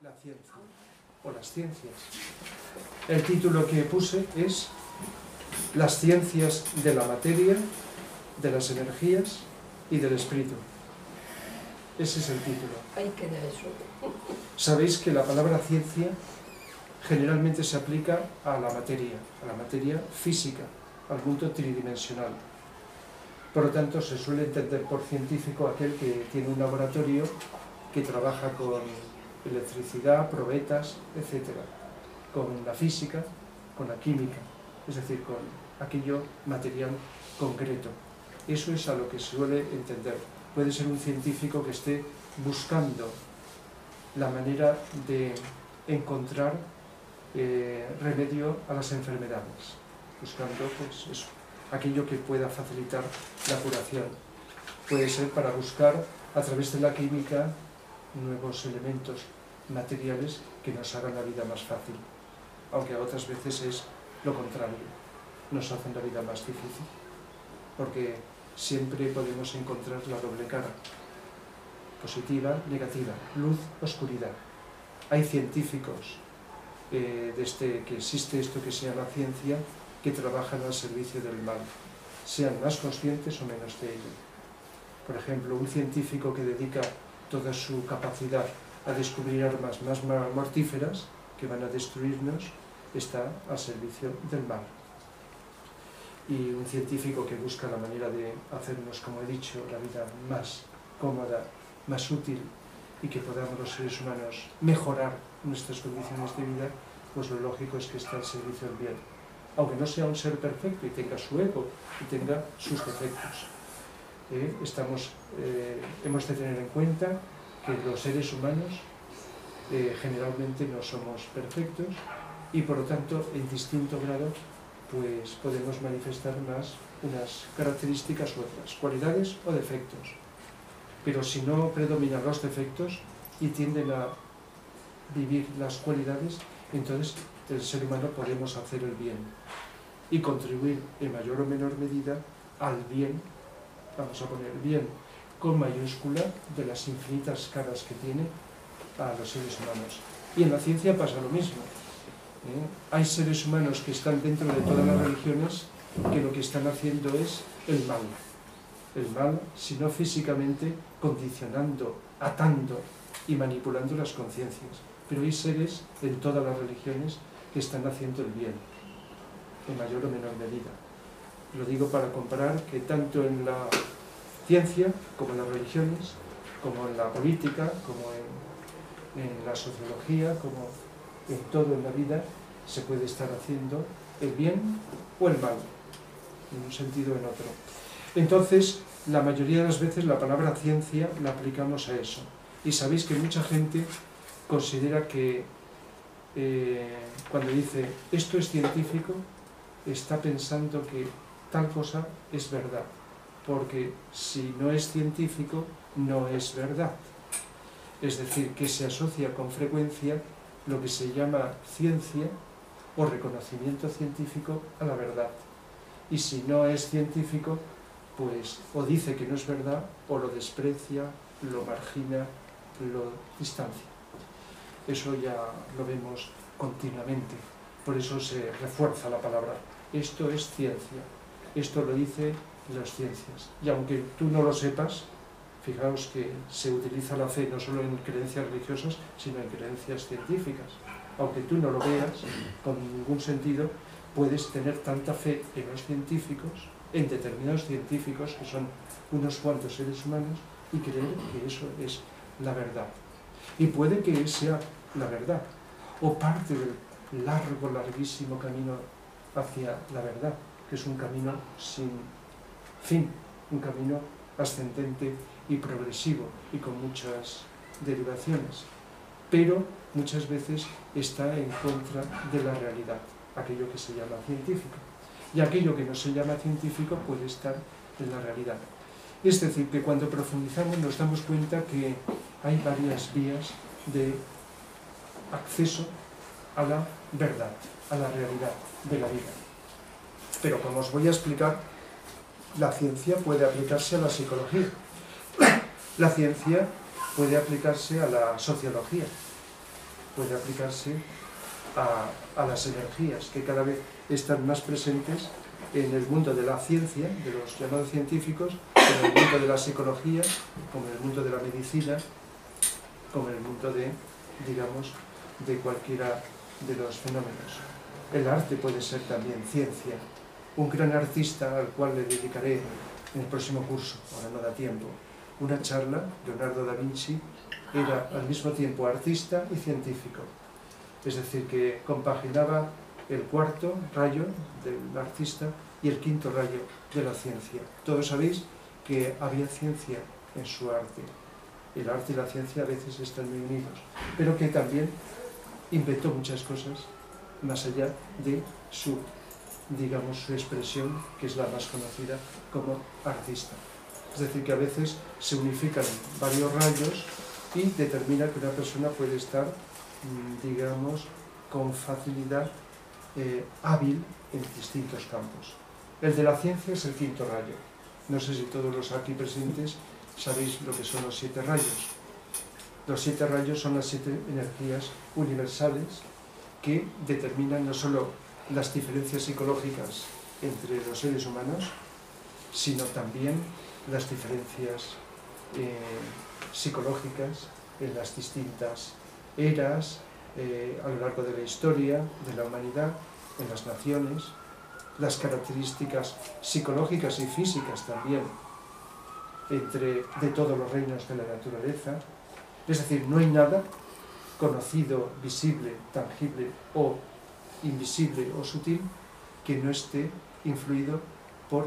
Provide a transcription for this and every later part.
la ciencia o las ciencias. El título que puse es Las ciencias de la materia, de las energías y del espíritu. Ese es el título. Ahí queda eso. Sabéis que la palabra ciencia generalmente se aplica a la materia física, al mundo tridimensional. Por lo tanto, se suele entender por científico aquel que tiene un laboratorio, que trabaja con electricidad, probetas, etc. Con la física, con la química, es decir, con aquello material concreto. Eso es a lo que se suele entender. Puede ser un científico que esté buscando la manera de encontrar remedio a las enfermedades, buscando pues eso, aquello que pueda facilitar la curación. Puede ser para buscar a través de la química nuevos elementos materiales que nos hagan la vida más fácil, aunque a otras veces es lo contrario, nos hacen la vida más difícil, porque siempre podemos encontrar la doble cara, positiva, negativa, luz, oscuridad. Hay científicos desde que existe esto que se llama ciencia, que trabajan al servicio del mal, sean más conscientes o menos de ello. Por ejemplo, un científico que dedica toda su capacidad a descubrir armas más mortíferas que van a destruirnos, está al servicio del mal. Y un científico que busca la manera de hacernos, como he dicho, la vida más cómoda, más útil, y que podamos los seres humanos mejorar nuestras condiciones de vida, pues lo lógico es que está al servicio del bien. Aunque no sea un ser perfecto y tenga su ego y tenga sus defectos. Hemos de tener en cuenta que los seres humanos generalmente no somos perfectos y por lo tanto en distinto grado pues podemos manifestar más unas características u otras, cualidades o defectos. Pero si no predominan los defectos y tienden a vivir las cualidades, entonces el ser humano podemos hacer el bien y contribuir en mayor o menor medida al bien, vamos a poner bien con mayúscula, de las infinitas caras que tiene a los seres humanos. Y en la ciencia pasa lo mismo. Hay seres humanos que están dentro de todas las religiones que lo que están haciendo es el mal. El mal, si no físicamente, condicionando, atando y manipulando las conciencias. Pero hay seres en todas las religiones que están haciendo el bien, en mayor o menor medida. Lo digo para comparar que tanto en la ciencia, como en las religiones, como en la política, como en la sociología, como en todo en la vida, se puede estar haciendo el bien o el mal, en un sentido o en otro. Entonces, la mayoría de las veces la palabra ciencia la aplicamos a eso. Y sabéis que mucha gente considera que cuando dice esto es científico, está pensando que tal cosa es verdad, porque si no es científico, no es verdad. Es decir, que se asocia con frecuencia lo que se llama ciencia o reconocimiento científico a la verdad. Y si no es científico, pues o dice que no es verdad, o lo desprecia, lo margina, lo distancia. Eso ya lo vemos continuamente, por eso se refuerza la palabra. Esto es ciencia, esto lo dice las ciencias. Y aunque tú no lo sepas, fijaos que se utiliza la fe no solo en creencias religiosas, sino en creencias científicas. Aunque tú no lo veas con ningún sentido, puedes tener tanta fe en los científicos, en determinados científicos, que son unos cuantos seres humanos, y creer que eso es la verdad. Y puede que sea la verdad, o parte del larguísimo camino hacia la verdad, que es un camino sin fin, un camino ascendente y progresivo, y con muchas derivaciones. Pero muchas veces está en contra de la realidad, aquello que se llama científico. Y aquello que no se llama científico puede estar en la realidad. Es decir, que cuando profundizamos nos damos cuenta que hay varias vías de acceso a la verdad, a la realidad de la vida. Pero como os voy a explicar, la ciencia puede aplicarse a la psicología, la ciencia puede aplicarse a la sociología, puede aplicarse a las energías que cada vez están más presentes en el mundo de la ciencia, de los llamados científicos, en el mundo de la psicología, como en el mundo de la medicina, como en el mundo de, digamos, de cualquiera de los fenómenos. El arte puede ser también ciencia. Un gran artista, al cual le dedicaré en el próximo curso, ahora no da tiempo, una charla, Leonardo da Vinci, era al mismo tiempo artista y científico. Es decir, que compaginaba el cuarto rayo del artista y el quinto rayo de la ciencia. Todos sabéis que había ciencia en su arte. El arte y la ciencia a veces están muy unidos, pero que también inventó muchas cosas más allá de su, digamos, su expresión, que es la más conocida como artista. Es decir, que a veces se unifican varios rayos y determina que una persona puede estar, digamos, con facilidad hábil en distintos campos. El de la ciencia es el quinto rayo. No sé si todos los aquí presentes sabéis lo que son los 7 rayos. Los 7 rayos son las 7 energías universales que determinan no solo las diferencias psicológicas entre los seres humanos, sino también las diferencias psicológicas en las distintas eras, a lo largo de la historia, de la humanidad, en las naciones, las características psicológicas y físicas también de todos los reinos de la naturaleza. Es decir, no hay nada conocido, visible, tangible o invisible o sutil que no esté influido por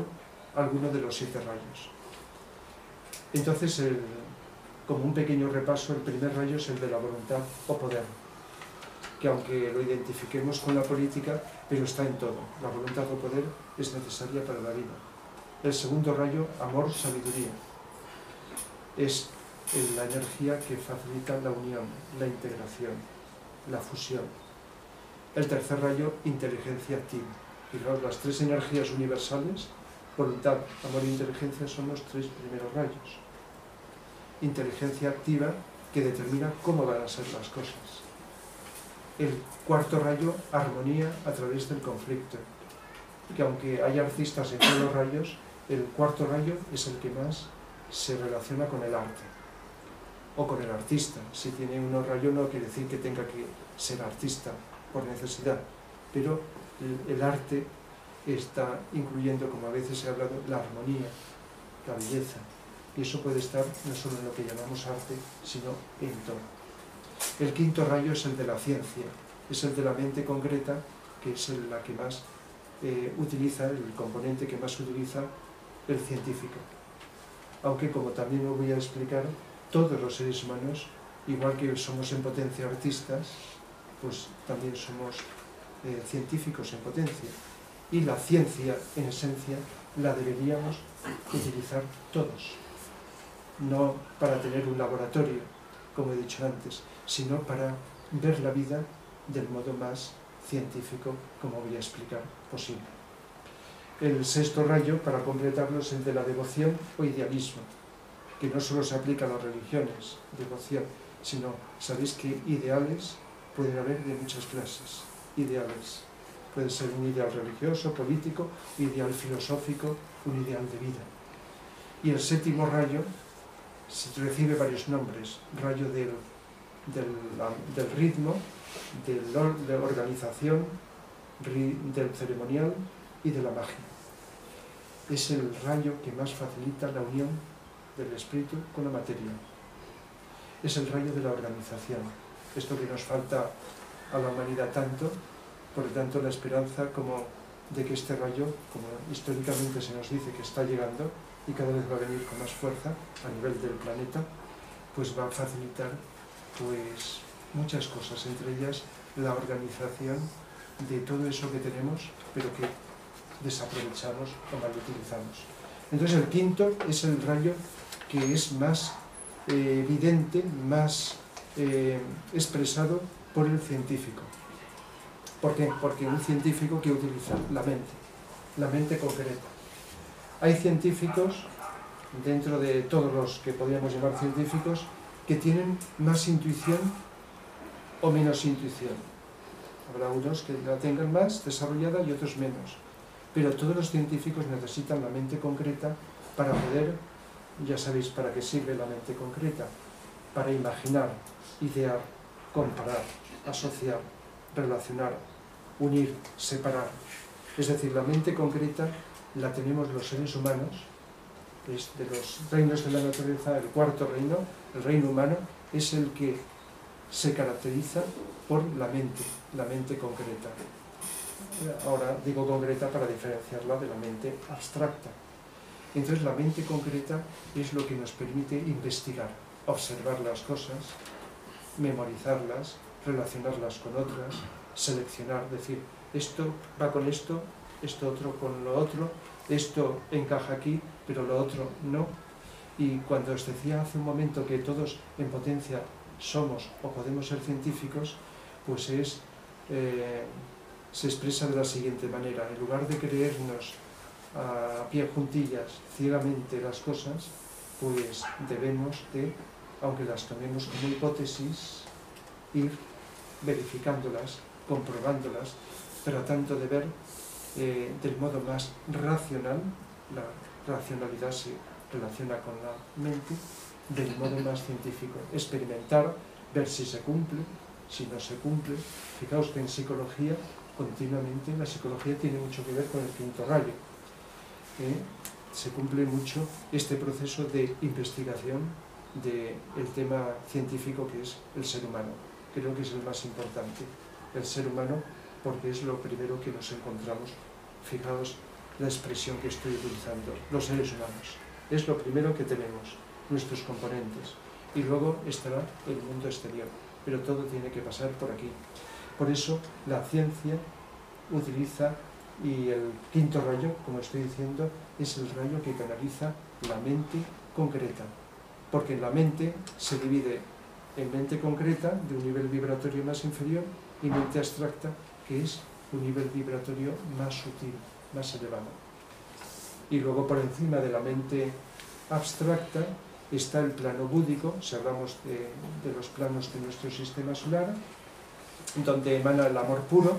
alguno de los 7 rayos. Entonces, como un pequeño repaso, el primer rayo es el de la voluntad o poder, que aunque lo identifiquemos con la política, pero está en todo. La voluntad o poder es necesaria para la vida. El segundo rayo, amor, sabiduría, es la energía que facilita la unión, la integración, la fusión. El tercer rayo, inteligencia activa. Fijaos, las 3 energías universales, voluntad, amor e inteligencia, son los 3 primeros rayos. Inteligencia activa, que determina cómo van a ser las cosas. El cuarto rayo, armonía a través del conflicto, que aunque hay artistas en todos los rayos, el cuarto rayo es el que más se relaciona con el arte o con el artista. Si tiene unos rayos no quiere decir que tenga que ser artista por necesidad, pero el arte está incluyendo, como a veces he hablado, la armonía, la belleza, y eso puede estar no solo en lo que llamamos arte, sino en todo. El quinto rayo es el de la ciencia, es el de la mente concreta, que es la que más utiliza, el componente que más utiliza el científico. Aunque, como también os voy a explicar, todos los seres humanos, igual que somos en potencia artistas, pues también somos científicos en potencia. Y la ciencia, en esencia, la deberíamos utilizar todos. No para tener un laboratorio, como he dicho antes, sino para ver la vida del modo más científico, como voy a explicar, posible. El sexto rayo, para completarlo, es el de la devoción o idealismo, que no solo se aplica a las religiones, devoción, sino, sabéis que ideales pueden haber de muchas clases. Ideales. Puede ser un ideal religioso, político, un ideal filosófico, un ideal de vida. Y el séptimo rayo recibe varios nombres: rayo del ritmo, de la organización, del ceremonial y de la magia. Es el rayo que más facilita la unión del espíritu con la materia. Es el rayo de la organización. Esto que nos falta a la humanidad tanto, por lo tanto la esperanza como de que este rayo, como históricamente se nos dice que está llegando y cada vez va a venir con más fuerza a nivel del planeta, pues va a facilitar pues muchas cosas, entre ellas la organización de todo eso que tenemos, pero que desaprovechamos o mal utilizamos. Entonces el quinto es el rayo que es más evidente, más expresado por el científico. ¿Por qué? Porque un científico que utiliza la mente concreta. Hay científicos, dentro de todos los que podríamos llamar científicos, que tienen más intuición o menos intuición. Habrá unos que la tengan más desarrollada y otros menos. Pero todos los científicos necesitan la mente concreta para poder, ya sabéis para qué sirve la mente concreta, para imaginar, idear, comparar, asociar, relacionar, unir, separar. Es decir, la mente concreta la tenemos los seres humanos, es de los reinos de la naturaleza, el cuarto reino, el reino humano, es el que se caracteriza por la mente concreta. Ahora digo concreta para diferenciarla de la mente abstracta. Entonces la mente concreta es lo que nos permite investigar, observar las cosas, memorizarlas, relacionarlas con otras, seleccionar, decir, esto va con esto otro con lo otro, esto encaja aquí, pero lo otro no. Y cuando os decía hace un momento que todos en potencia somos o podemos ser científicos, pues se expresa de la siguiente manera: en lugar de creernos a pie juntillas ciegamente las cosas, pues debemos de, aunque las tomemos como hipótesis, ir verificándolas, comprobándolas, tratando de ver del modo más racional. La racionalidad se relaciona con la mente, del modo más científico, experimentar, ver si se cumple, si no se cumple. Fijaos que en psicología, continuamente, la psicología tiene mucho que ver con el quinto rayo. Se cumple mucho este proceso de investigación del tema científico que es el ser humano. Creo que es el más importante, el ser humano, porque es lo primero que nos encontramos. Fijaos la expresión que estoy utilizando, los seres humanos. Es lo primero que tenemos, nuestros componentes. Y luego estará el mundo exterior, pero todo tiene que pasar por aquí. Por eso la ciencia utiliza, y el quinto rayo, como estoy diciendo, es el rayo que canaliza la mente concreta. Porque en la mente se divide en mente concreta, de un nivel vibratorio más inferior, y mente abstracta, que es un nivel vibratorio más sutil, más elevado. Y luego por encima de la mente abstracta está el plano búdico, si hablamos de los planos de nuestro sistema solar, donde emana el amor puro,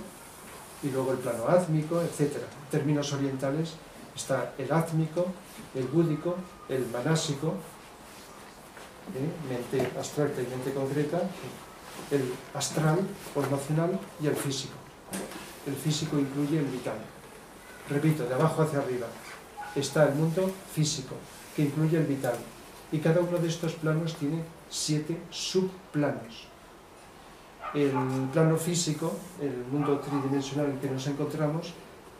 y luego el plano átmico, etc. En términos orientales está el átmico, el búdico, el manásico, mente abstracta y mente concreta, el astral o emocional y el físico. El físico incluye el vital. Repito, de abajo hacia arriba está el mundo físico, que incluye el vital. Y cada uno de estos planos tiene 7 subplanos. El plano físico, el mundo tridimensional en el que nos encontramos,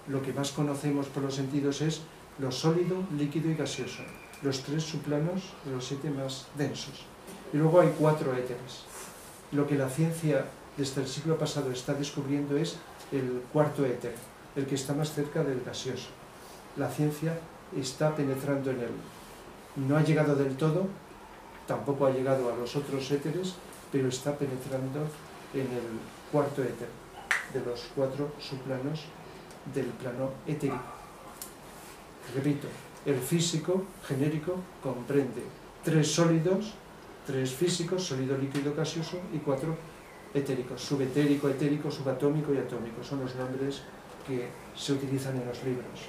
lo que más conocemos por los sentidos es lo sólido, líquido y gaseoso. Los 3 subplanos de los 7 más densos. Y luego hay 4 éteres. Lo que la ciencia desde el siglo pasado está descubriendo es el cuarto éter, el que está más cerca del gaseoso. La ciencia está penetrando en él. No ha llegado del todo, tampoco ha llegado a los otros éteres, pero está penetrando en el cuarto éter, de los 4 subplanos del plano etérico. Repito, el físico genérico comprende 3 sólidos, 3 físicos, sólido, líquido, gaseoso, y 4 etéricos, subetérico, etérico, subatómico y atómico. Son los nombres que se utilizan en los libros.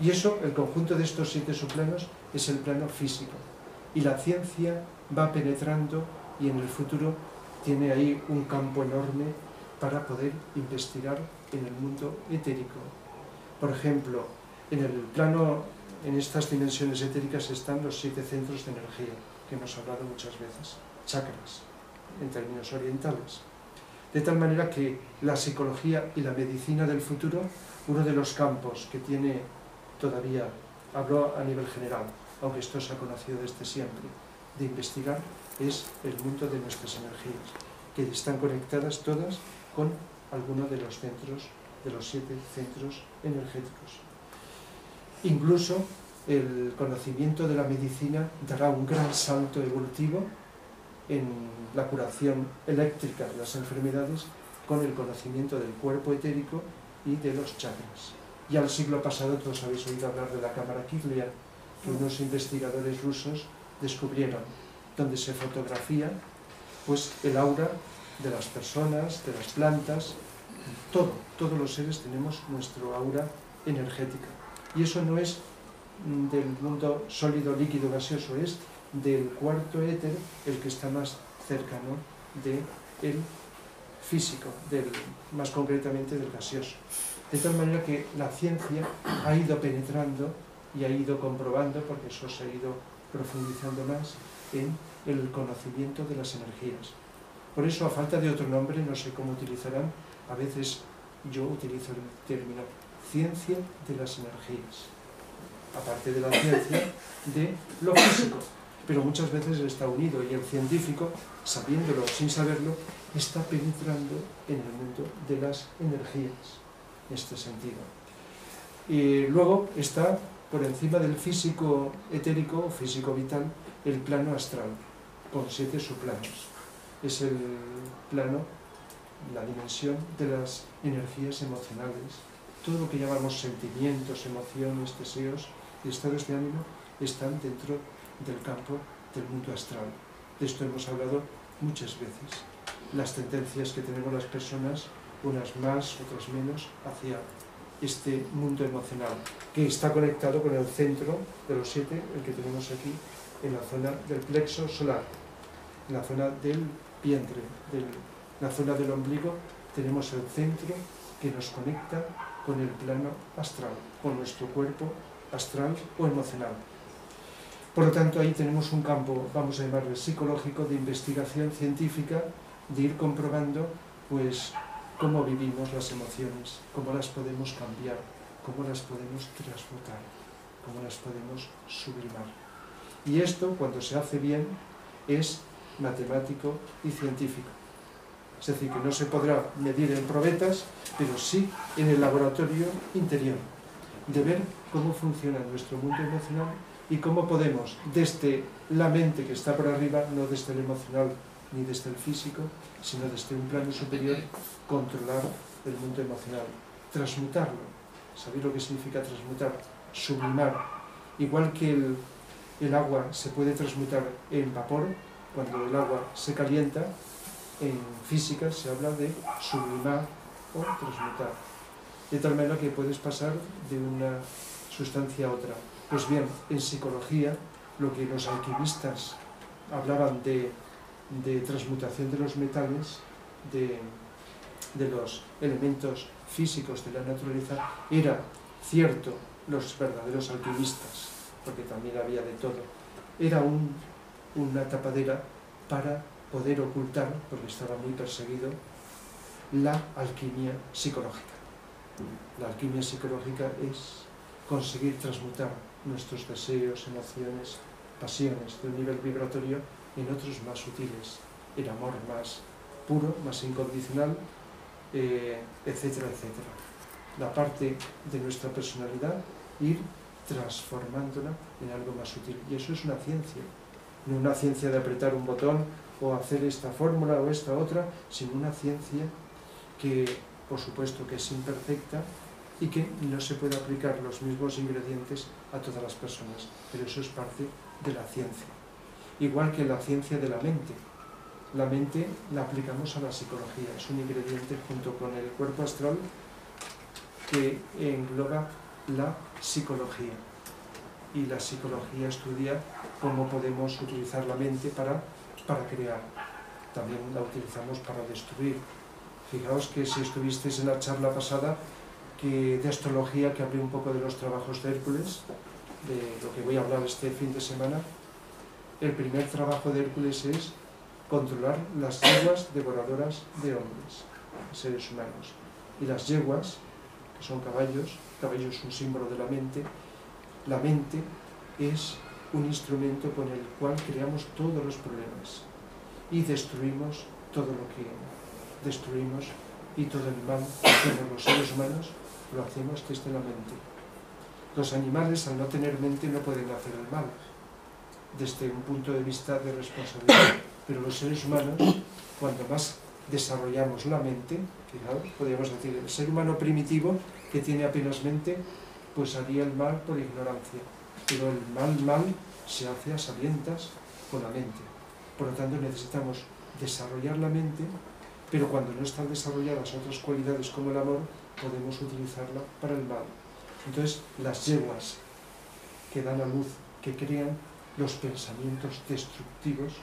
Y eso, el conjunto de estos 7 subplanos, es el plano físico. Y la ciencia va penetrando, y en el futuro tiene ahí un campo enorme para poder investigar en el mundo etérico. Por ejemplo, en el plano, en estas dimensiones etéricas están los 7 centros de energía, que hemos hablado muchas veces, chakras, en términos orientales. De tal manera que la psicología y la medicina del futuro, uno de los campos que tiene todavía, hablo a nivel general, aunque esto se ha conocido desde siempre, de investigar, es el mundo de nuestras energías, que están conectadas todas con alguno de los centros, de los 7 centros energéticos. Incluso el conocimiento de la medicina dará un gran salto evolutivo en la curación eléctrica de las enfermedades con el conocimiento del cuerpo etérico y de los chakras. Ya el siglo pasado todos habéis oído hablar de la cámara Kirlian, que unos investigadores rusos descubrieron, donde se fotografía pues el aura de las personas, de las plantas, todos los seres tenemos nuestro aura energética. Y eso no es del mundo sólido, líquido, gaseoso, es del cuarto éter el que está más cercano del físico, más concretamente del gaseoso. De tal manera que la ciencia ha ido penetrando y ha ido comprobando, porque eso se ha ido profundizando más en el conocimiento de las energías. Por eso, a falta de otro nombre, no sé cómo utilizarán, a veces yo utilizo el término ciencia de las energías, aparte de la ciencia de lo físico, pero muchas veces está unido y el científico, sabiéndolo o sin saberlo, está penetrando en el mundo de las energías, en este sentido. Y luego está por encima del físico etérico o físico vital el plano astral, con 7 subplanos. Es el plano, la dimensión de las energías emocionales. Todo lo que llamamos sentimientos, emociones, deseos y estados de ánimo están dentro del campo del mundo astral. De esto hemos hablado muchas veces. Las tendencias que tenemos las personas, unas más, otras menos, hacia este mundo emocional, que está conectado con el centro de los 7, el que tenemos aquí, en la zona del plexo solar, en la zona del vientre, la zona del ombligo, tenemos el centro que nos conecta con el plano astral, con nuestro cuerpo astral o emocional. Por lo tanto, ahí tenemos un campo, vamos a llamarle psicológico, de investigación científica, de ir comprobando pues cómo vivimos las emociones, cómo las podemos cambiar, cómo las podemos transmutar, cómo las podemos sublimar. Y esto, cuando se hace bien, es matemático y científico. Es decir, que no se podrá medir en probetas, pero sí en el laboratorio interior, de ver cómo funciona nuestro mundo emocional y cómo podemos, desde la mente que está por arriba, no desde el emocional ni desde el físico, sino desde un plano superior, controlar el mundo emocional, transmutarlo. ¿Sabéis lo que significa transmutar? Sublimar. Igual que el agua se puede transmutar en vapor, cuando el agua se calienta, en física se habla de sublimar o transmutar. De tal manera que puedes pasar de una sustancia a otra. Pues bien, en psicología, lo que los alquimistas hablaban de transmutación de los metales, de los elementos físicos de la naturaleza, era cierto, los verdaderos alquimistas, porque también había de todo, era una tapadera para poder ocultar, porque estaba muy perseguido, la alquimia psicológica. La alquimia psicológica es conseguir transmutar nuestros deseos, emociones, pasiones de un nivel vibratorio en otros más sutiles, el amor más puro, más incondicional, etcétera, etcétera. La parte de nuestra personalidad, ir transformándola en algo más sutil. Y eso es una ciencia, no una ciencia de apretar un botón o hacer esta fórmula o esta otra, sino una ciencia que, por supuesto, que es imperfecta y que no se puede aplicar los mismos ingredientes a todas las personas, pero eso es parte de la ciencia. Igual que la ciencia de la mente. La mente la aplicamos a la psicología, es un ingrediente junto con el cuerpo astral que engloba la psicología. Y la psicología estudia cómo podemos utilizar la mente para crear. También la utilizamos para destruir. Fijaos que si estuvisteis en la charla pasada de astrología, que hablé un poco de los trabajos de Hércules, de lo que voy a hablar este fin de semana, el primer trabajo de Hércules es controlar las yeguas devoradoras de hombres, seres humanos. Y las yeguas, que son caballos es un símbolo de la mente es un instrumento con el cual creamos todos los problemas y destruimos todo lo que destruimos, y todo el mal que hacemos los seres humanos lo hacemos desde la mente. Los animales, al no tener mente, no pueden hacer el mal desde un punto de vista de responsabilidad, pero los seres humanos, cuando más desarrollamos la mente, fijaos, podríamos decir, el ser humano primitivo que tiene apenas mente, pues haría el mal por ignorancia, pero el mal se hace a sabiendas con la mente. Por lo tanto, necesitamos desarrollar la mente pero cuando no están desarrolladas otras cualidades como el amor, podemos utilizarla para el mal. Entonces, las yeguas que dan a luz, que crean los pensamientos destructivos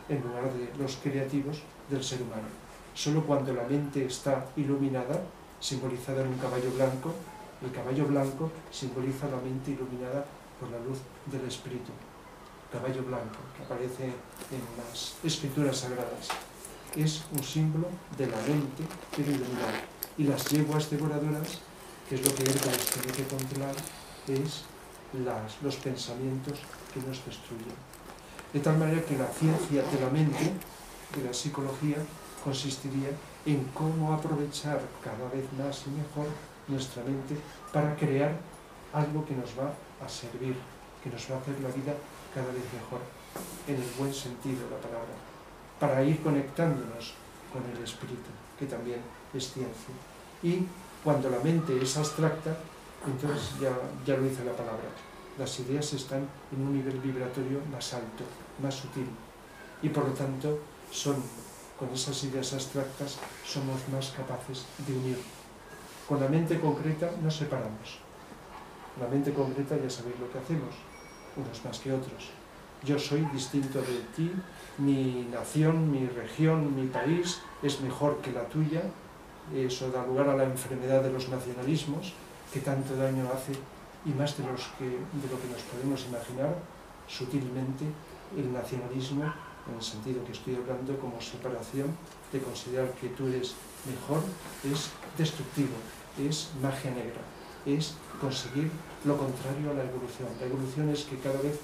en lugar de los creativos del ser humano. Solo cuando la mente está iluminada, simbolizada en un caballo blanco, el caballo blanco simboliza la mente iluminada por la luz del espíritu. Caballo blanco, que aparece en las escrituras sagradas, es un símbolo de la mente pero iluminada. Y las yeguas devoradoras, que es lo que Hércules tiene que controlar, es los pensamientos que nos destruyen. De tal manera que la ciencia de la mente, de la psicología, consistiría en cómo aprovechar cada vez más y mejor nuestra mente para crear algo que nos va a servir, que nos va a hacer la vida cada vez mejor, en el buen sentido de la palabra, para ir conectándonos con el espíritu, que también es ciencia. Y cuando la mente es abstracta, entonces ya lo dice la palabra, las ideas están en un nivel vibratorio más alto, más sutil, y por lo tanto con esas ideas abstractas somos más capaces de unir. Con la mente concreta nos separamos. La mente concreta ya sabéis lo que hacemos, unos más que otros. Yo soy distinto de ti, mi nación, mi región, mi país es mejor que la tuya. Eso da lugar a la enfermedad de los nacionalismos, que tanto daño hace, y más de lo que nos podemos imaginar, sutilmente, el nacionalismo, en el sentido que estoy hablando como separación, de considerar que tú eres mejor, es destructivo, es magia negra, es conseguir lo contrario a la evolución. La evolución es que cada vez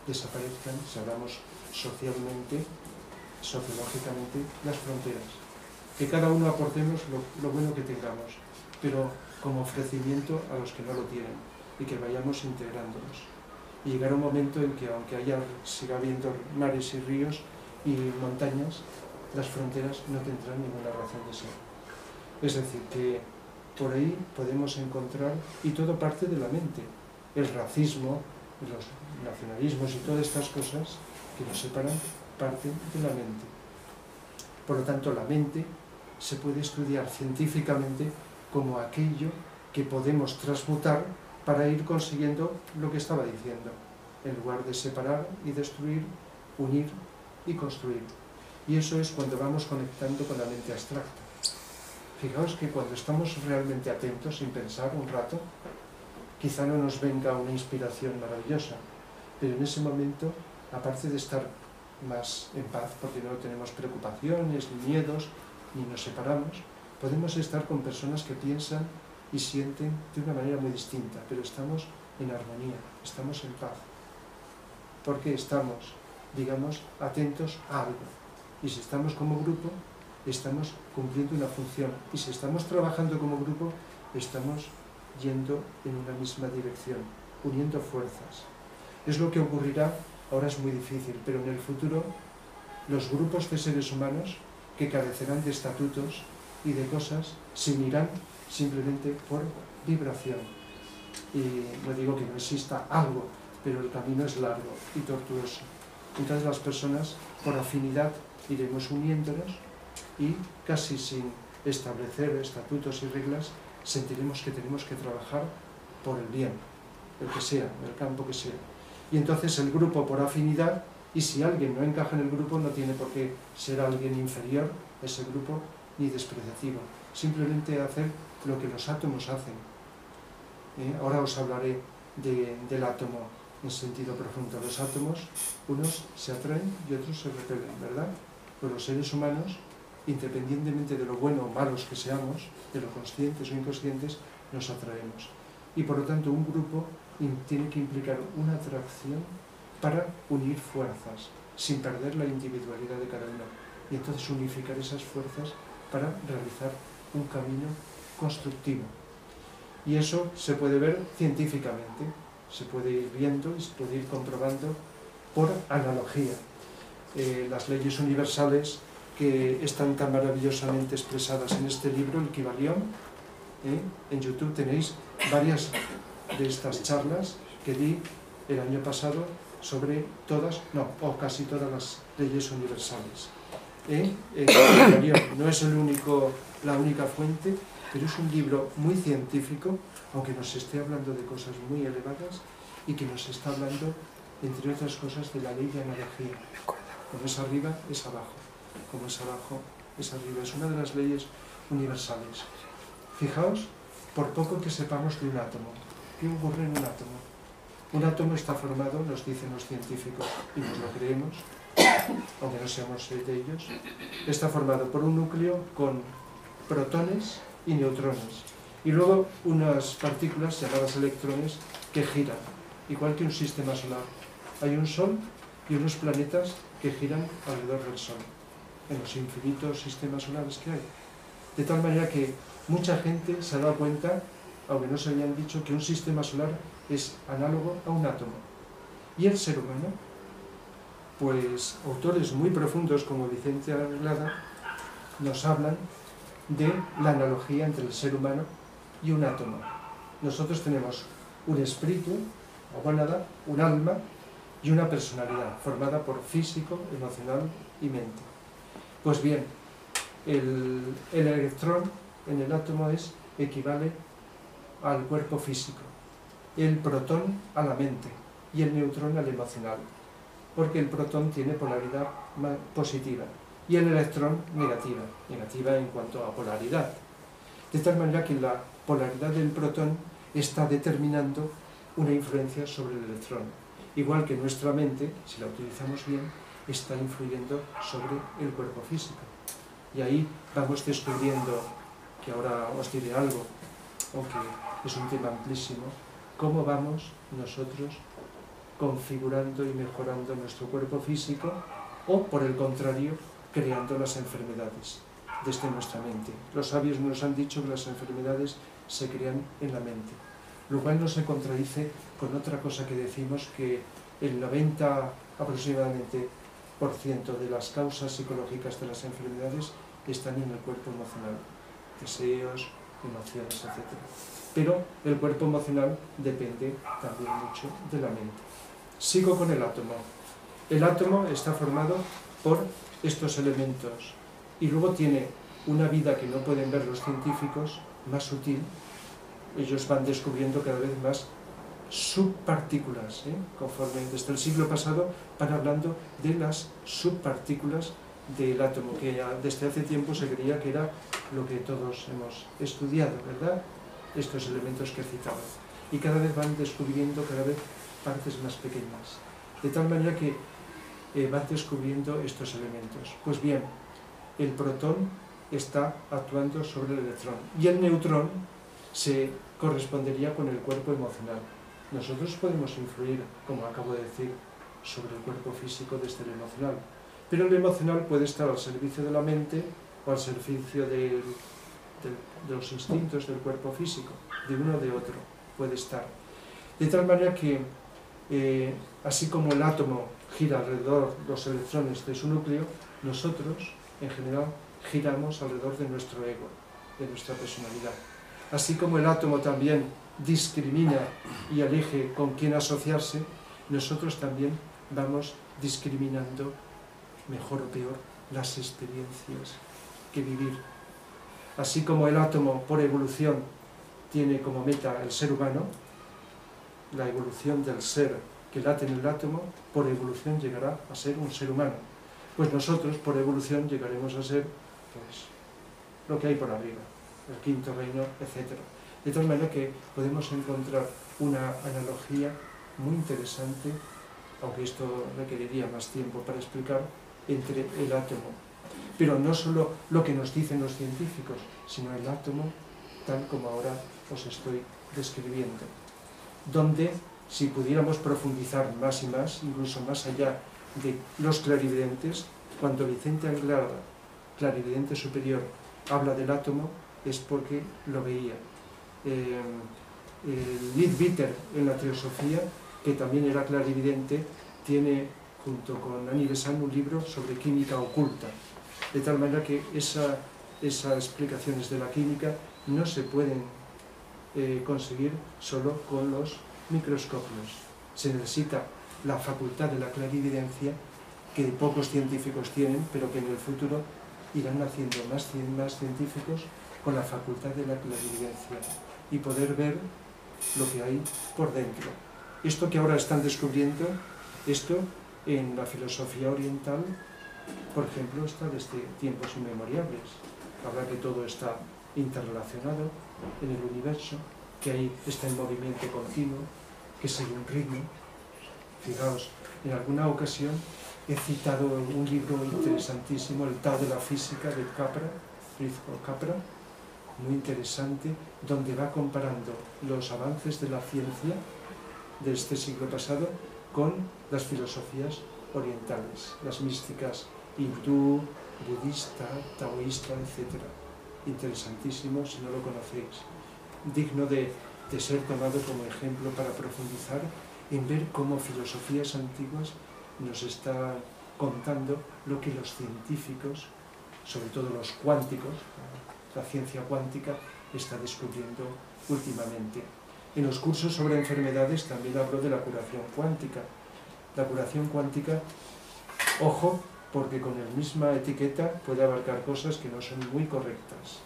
desaparezcan, si hablamos socialmente, sociológicamente, las fronteras. Que cada uno aportemos lo bueno que tengamos, pero como ofrecimiento a los que no lo tienen, y que vayamos integrándonos. Y llegará un momento en que, aunque siga habiendo mares y ríos y montañas, las fronteras no tendrán ninguna razón de ser. Es decir, que por ahí podemos encontrar, y todo parte de la mente, el racismo, los nacionalismos y todas estas cosas que nos separan, parten de la mente. Por lo tanto, la mente se puede estudiar científicamente como aquello que podemos transmutar para ir consiguiendo lo que estaba diciendo, en lugar de separar y destruir, unir y construir. Y eso es cuando vamos conectando con la mente abstracta. Fijaos que cuando estamos realmente atentos, sin pensar un rato, quizá no nos venga una inspiración maravillosa, pero en ese momento, aparte de estar más en paz, porque no tenemos preocupaciones, ni miedos, ni nos separamos, podemos estar con personas que piensan y sienten de una manera muy distinta, pero estamos en armonía, estamos en paz, porque estamos, digamos, atentos a algo. Y si estamos como grupo, estamos cumpliendo una función. Y si estamos trabajando como grupo, estamos yendo en una misma dirección, uniendo fuerzas. Es lo que ocurrirá, ahora es muy difícil, pero en el futuro los grupos de seres humanos que carecerán de estatutos y de cosas se unirán simplemente por vibración. Y no digo que no exista algo, pero el camino es largo y tortuoso. Entonces las personas, por afinidad, iremos uniéndonos y casi sin establecer estatutos y reglas, sentiremos que tenemos que trabajar por el bien, el que sea, el campo que sea. Y entonces el grupo por afinidad, y si alguien no encaja en el grupo, no tiene por qué ser alguien inferior a ese grupo ni despreciativo. Simplemente hacer lo que los átomos hacen. Ahora os hablaré del átomo en sentido profundo. Los átomos, unos se atraen y otros se repelen, ¿verdad? Pues los seres humanos, independientemente de lo bueno o malos que seamos, de lo conscientes o inconscientes, nos atraemos. Y por lo tanto un grupo tiene que implicar una atracción para unir fuerzas, sin perder la individualidad de cada uno. Y entonces unificar esas fuerzas para realizar un camino constructivo. Y eso se puede ver científicamente, se puede ir viendo y se puede ir comprobando por analogía. Las leyes universales que están tan maravillosamente expresadas en este libro, el Kybalión, en YouTube tenéis varias de estas charlas que di el año pasado sobre todas, no, o casi todas las leyes universales. No es la única fuente, pero es un libro muy científico, aunque nos esté hablando de cosas muy elevadas y que nos está hablando, entre otras cosas, de la ley de analogía. Como es arriba, es abajo. Como es abajo, es arriba. Es una de las leyes universales. Fijaos, por poco que sepamos de un átomo. ¿Qué ocurre en un átomo? Un átomo está formado, nos dicen los científicos, y nos lo creemos, aunque no seamos de ellos, está formado por un núcleo con protones y neutrones. Y luego unas partículas llamadas electrones que giran, igual que un sistema solar. Hay un Sol y unos planetas que giran alrededor del Sol, en los infinitos sistemas solares que hay. De tal manera que mucha gente se ha dado cuenta, aunque no se habían dicho, que un sistema solar es análogo a un átomo. Y el ser humano, pues autores muy profundos como Vicente Anglada nos hablan de la analogía entre el ser humano y un átomo. Nosotros tenemos un espíritu, o gónada, un alma y una personalidad formada por físico, emocional y mente. Pues bien, el electrón en el átomo equivale al cuerpo físico, el protón a la mente y el neutrón al emocional, porque el protón tiene polaridad positiva y el electrón negativa en cuanto a polaridad. De tal manera que la polaridad del protón está determinando una influencia sobre el electrón, igual que nuestra mente, si la utilizamos bien, está influyendo sobre el cuerpo físico. Y ahí vamos descubriendo, que ahora os diré algo, aunque es un tema amplísimo, cómo vamos nosotros configurando y mejorando nuestro cuerpo físico o, por el contrario, creando las enfermedades desde nuestra mente. Los sabios nos han dicho que las enfermedades se crean en la mente, lo cual no se contradice con otra cosa que decimos, que el 90 aproximadamente % de las causas psicológicas de las enfermedades están en el cuerpo emocional, deseos, emociones, etc. Pero el cuerpo emocional depende también mucho de la mente. Sigo con el átomo. El átomo está formado por estos elementos y luego tiene una vida que no pueden ver los científicos, más sutil. Ellos van descubriendo cada vez más subpartículas, conforme desde el siglo pasado van hablando de las subpartículas del átomo, que desde hace tiempo se creía que era lo que todos hemos estudiado, ¿verdad? Estos elementos que he citado. Y cada vez van descubriendo cada vez partes más pequeñas, de tal manera que van descubriendo estos elementos. Pues bien, el protón está actuando sobre el electrón y el neutrón se correspondería con el cuerpo emocional. Nosotros podemos influir, como acabo de decir, sobre el cuerpo físico desde el emocional, pero el emocional puede estar al servicio de la mente o al servicio de los instintos del cuerpo físico, de uno o de otro, puede estar. De tal manera que, así como el átomo gira alrededor de los electrones de su núcleo, nosotros, en general, giramos alrededor de nuestro ego, de nuestra personalidad. Así como el átomo también discrimina y elige con quién asociarse, nosotros también vamos discriminando, mejor o peor, las experiencias que vivir. Así como el átomo, por evolución, tiene como meta el ser humano, la evolución del ser que late en el átomo, por evolución llegará a ser un ser humano. Pues nosotros, por evolución, llegaremos a ser, pues, lo que hay por arriba, el quinto reino, etc. De tal manera que podemos encontrar una analogía muy interesante, aunque esto requeriría más tiempo para explicar, entre el átomo. Pero no solo lo que nos dicen los científicos, sino el átomo tal como ahora os estoy describiendo, donde, si pudiéramos profundizar más y más, incluso más allá de los clarividentes, cuando Vicente Anglada, clarividente superior, habla del átomo, es porque lo veía. Leadbeater, en la teosofía, que también era clarividente, tiene, junto con Annie Besant, un libro sobre química oculta, de tal manera que esas explicaciones de la química no se pueden conseguir solo con los microscopios. Se necesita la facultad de la clarividencia que pocos científicos tienen, pero que en el futuro irán naciendo más científicos con la facultad de la clarividencia y poder ver lo que hay por dentro. Esto que ahora están descubriendo, esto en la filosofía oriental, por ejemplo, está desde tiempos inmemoriales. Habla que todo está interrelacionado en el universo, que ahí está en movimiento continuo, que sigue un ritmo. Fijaos, en alguna ocasión he citado un libro interesantísimo, El Tao de la Física, de Capra, muy interesante, donde va comparando los avances de la ciencia de este siglo pasado con las filosofías orientales, las místicas hindú, budista, taoísta, etc. Interesantísimo, si no lo conocéis. Digno de ser tomado como ejemplo para profundizar en ver cómo filosofías antiguas nos están contando lo que los científicos, sobre todo los cuánticos, la ciencia cuántica, está descubriendo últimamente. En los cursos sobre enfermedades también hablo de la curación cuántica. La curación cuántica, ojo, porque con la misma etiqueta puede abarcar cosas que no son muy correctas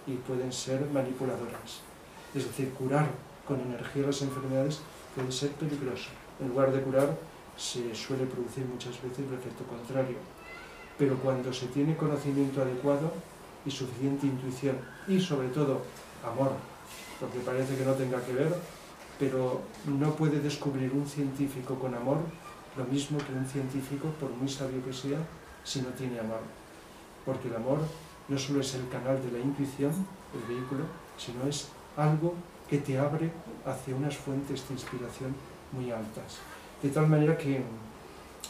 y pueden ser manipuladoras. Es decir, curar con energía las enfermedades puede ser peligroso. En lugar de curar, se suele producir muchas veces el efecto contrario. Pero cuando se tiene conocimiento adecuado y suficiente intuición y sobre todo amor, porque parece que no tenga que ver, pero no puede descubrir un científico con amor lo mismo que un científico, por muy sabio que sea, si no tiene amor. Porque el amor no solo es el canal de la intuición, el vehículo, sino es algo que te abre hacia unas fuentes de inspiración muy altas. De tal manera que,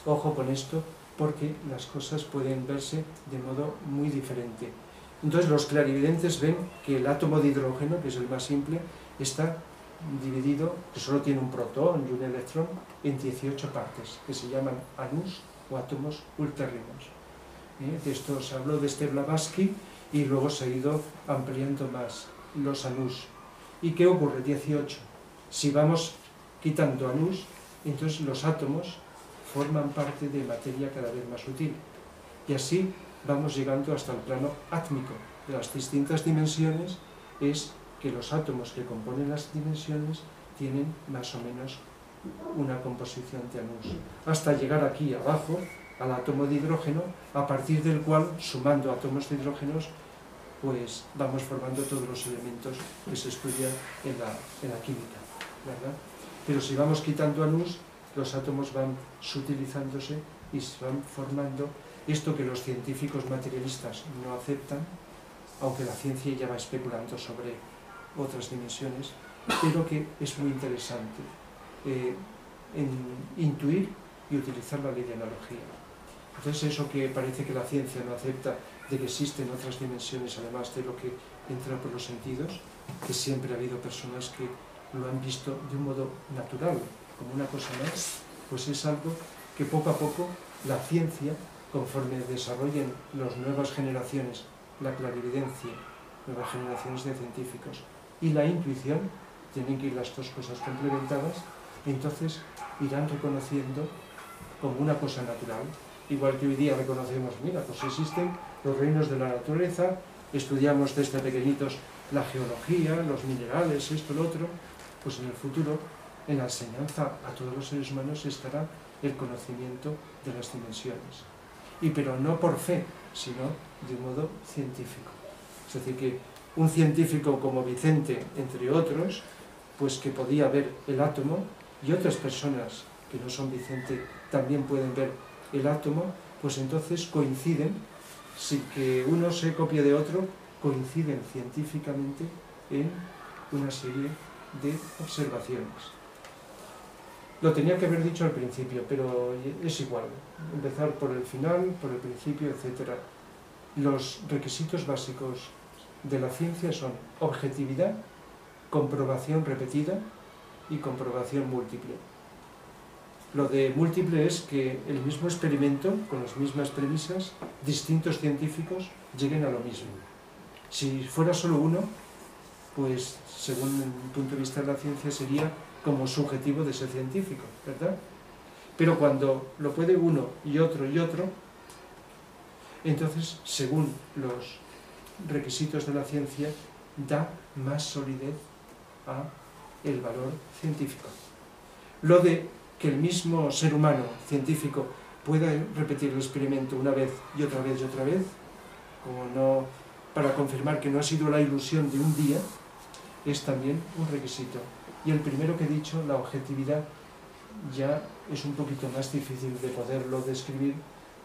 ojo con esto, porque las cosas pueden verse de modo muy diferente. Entonces los clarividentes ven que el átomo de hidrógeno, que es el más simple, está dividido, que solo tiene un protón y un electrón, en 18 partes, que se llaman anus o átomos ultérrimos. De esto se habló de Blavatsky y luego se ha ido ampliando más los anus. ¿Y qué ocurre? 18. Si vamos quitando anus, entonces los átomos forman parte de materia cada vez más sutil. Y así vamos llegando hasta el plano átmico de las distintas dimensiones, es que los átomos que componen las dimensiones tienen más o menos una composición de anus, hasta llegar aquí abajo al átomo de hidrógeno, a partir del cual, sumando átomos de hidrógenos, pues vamos formando todos los elementos que se estudian en la química, ¿verdad? Pero si vamos quitando anus, los átomos van sutilizándose y se van formando esto que los científicos materialistas no aceptan, aunque la ciencia ya va especulando sobre otras dimensiones, pero que es muy interesante en intuir y utilizar la ley de analogía. Entonces eso que parece que la ciencia no acepta, de que existen otras dimensiones además de lo que entra por los sentidos, que siempre ha habido personas que lo han visto de un modo natural, como una cosa más, pues es algo que poco a poco la ciencia, conforme desarrollen las nuevas generaciones, la clarividencia, nuevas generaciones de científicos y la intuición, tienen que ir las dos cosas complementadas, entonces irán reconociendo como una cosa natural, igual que hoy día reconocemos, mira, pues existen los reinos de la naturaleza, estudiamos desde pequeñitos la geología, los minerales, esto, lo otro, pues en el futuro, en la enseñanza a todos los seres humanos estará el conocimiento de las dimensiones. Pero no por fe, sino de un modo científico. Es decir, que un científico como Vicente, entre otros, pues que podía ver el átomo, y otras personas que no son Vicente también pueden ver el átomo, pues entonces coinciden, sin que uno se copie de otro, coinciden científicamente en una serie de observaciones. Lo tenía que haber dicho al principio, pero es igual. Empezar por el final, por el principio, etc. Los requisitos básicos de la ciencia son objetividad, comprobación repetida y comprobación múltiple. Lo de múltiple es que el mismo experimento, con las mismas premisas, distintos científicos lleguen a lo mismo. Si fuera solo uno, pues según el punto de vista de la ciencia sería como subjetivo de ese científico, ¿verdad? Pero cuando lo puede uno y otro, entonces, según los requisitos de la ciencia, da más solidez a el valor científico. Lo de que el mismo ser humano científico pueda repetir el experimento una vez y otra vez, como no, para confirmar que no ha sido la ilusión de un día, es también un requisito. Y el primero que he dicho, la objetividad, ya es un poquito más difícil de poderlo describir,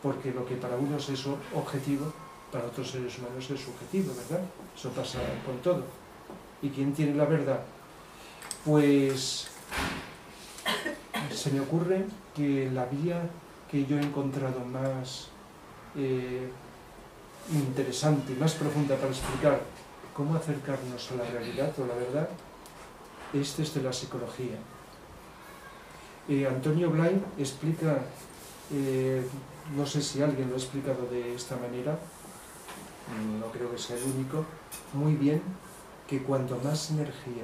porque lo que para unos es objetivo, para otros seres humanos es subjetivo, ¿verdad? Eso pasa con todo. ¿Y quién tiene la verdad? Pues se me ocurre que la vía que yo he encontrado más interesante y más profunda para explicar cómo acercarnos a la realidad o la verdad es desde la psicología. Antonio Blay explica, no sé si alguien lo ha explicado de esta manera, no creo que sea el único, muy bien, que cuanto más energía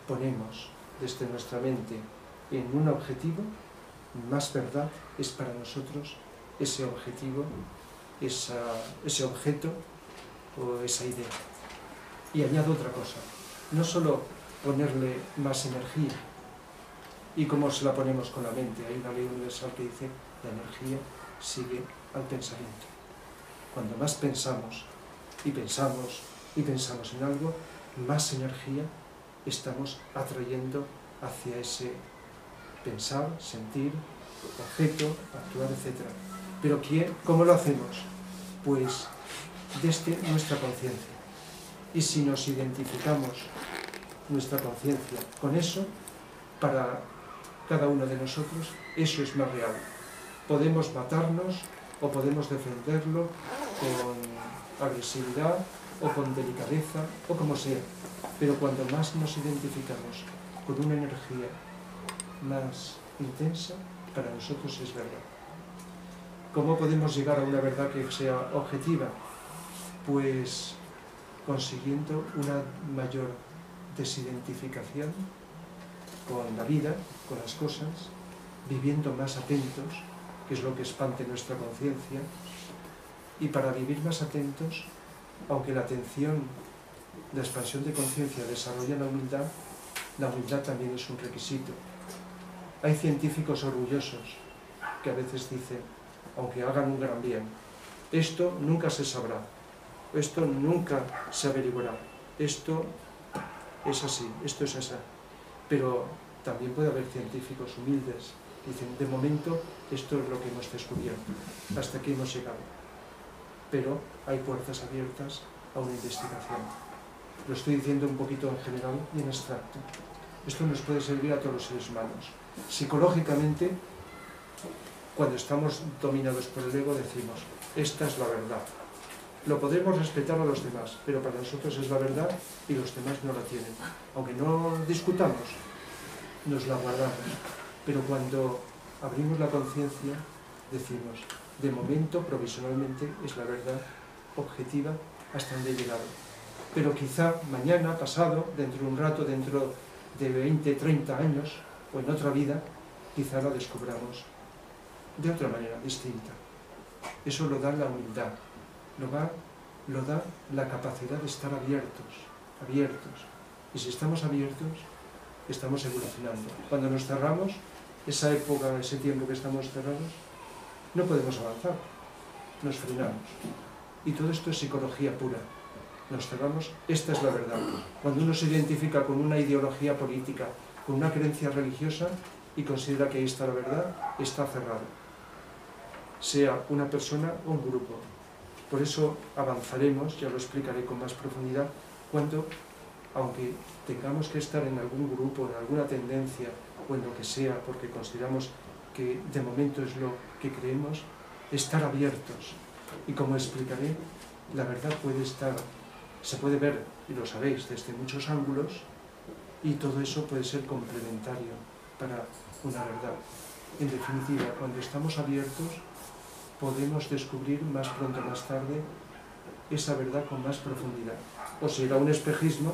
ponemos desde nuestra mente en un objetivo, más verdad es para nosotros ese objetivo, ese objeto o esa idea. Y añado otra cosa, no solo ponerle más energía, y cómo se la ponemos con la mente. Hay una ley universal que dice la energía sigue al pensamiento. Cuando más pensamos y pensamos y pensamos en algo, más energía estamos atrayendo hacia ese pensar, sentir, objeto, actuar, etc. Pero ¿cómo lo hacemos? Pues desde nuestra conciencia. Y si nos identificamos nuestra conciencia con eso, para cada uno de nosotros, eso es más real. Podemos matarnos o podemos defenderlo con agresividad o con delicadeza o como sea, pero cuando más nos identificamos con una energía más intensa, para nosotros es verdad. ¿Cómo podemos llegar a una verdad que sea objetiva? Pues consiguiendo una mayor desidentificación con la vida, con las cosas, viviendo más atentos, que es lo que expande nuestra conciencia, y para vivir más atentos, aunque la atención, la expansión de conciencia desarrolla la humildad también es un requisito. Hay científicos orgullosos que a veces dicen, aunque hagan un gran bien, esto nunca se sabrá, esto nunca se averiguará, esto es así, esto es así. Pero también puede haber científicos humildes que dicen, de momento esto es lo que hemos descubierto, hasta aquí hemos llegado. Pero hay puertas abiertas a una investigación. Lo estoy diciendo un poquito en general y en abstracto. Esto nos puede servir a todos los seres humanos. Psicológicamente, cuando estamos dominados por el ego, decimos, esta es la verdad. Lo podemos respetar a los demás, pero para nosotros es la verdad y los demás no la tienen. Aunque no discutamos, nos la guardamos. Pero cuando abrimos la conciencia, decimos, de momento, provisionalmente, es la verdad objetiva hasta donde he llegado. Pero quizá mañana, pasado, dentro de un rato, dentro de 20, 30 años, o en otra vida, quizá la descubramos de otra manera, distinta. Eso lo da la humildad. Lo da la capacidad de estar abiertos. Y si estamos abiertos, estamos evolucionando. Cuando nos cerramos, esa época, ese tiempo que estamos cerrados, no podemos avanzar, nos frenamos. Y todo esto es psicología pura. Nos cerramos, esta es la verdad. Cuando uno se identifica con una ideología política, con una creencia religiosa y considera que ahí está la verdad, está cerrado. Sea una persona o un grupo. Por eso avanzaremos, ya lo explicaré con más profundidad, cuando, aunque tengamos que estar en algún grupo, en alguna tendencia o en lo que sea, porque consideramos que de momento es lo que creemos, estar abiertos. Y como explicaré, la verdad se puede ver, y lo sabéis, desde muchos ángulos, y todo eso puede ser complementario para una verdad. En definitiva, cuando estamos abiertos, podemos descubrir más pronto o más tarde esa verdad con más profundidad. O si era un espejismo,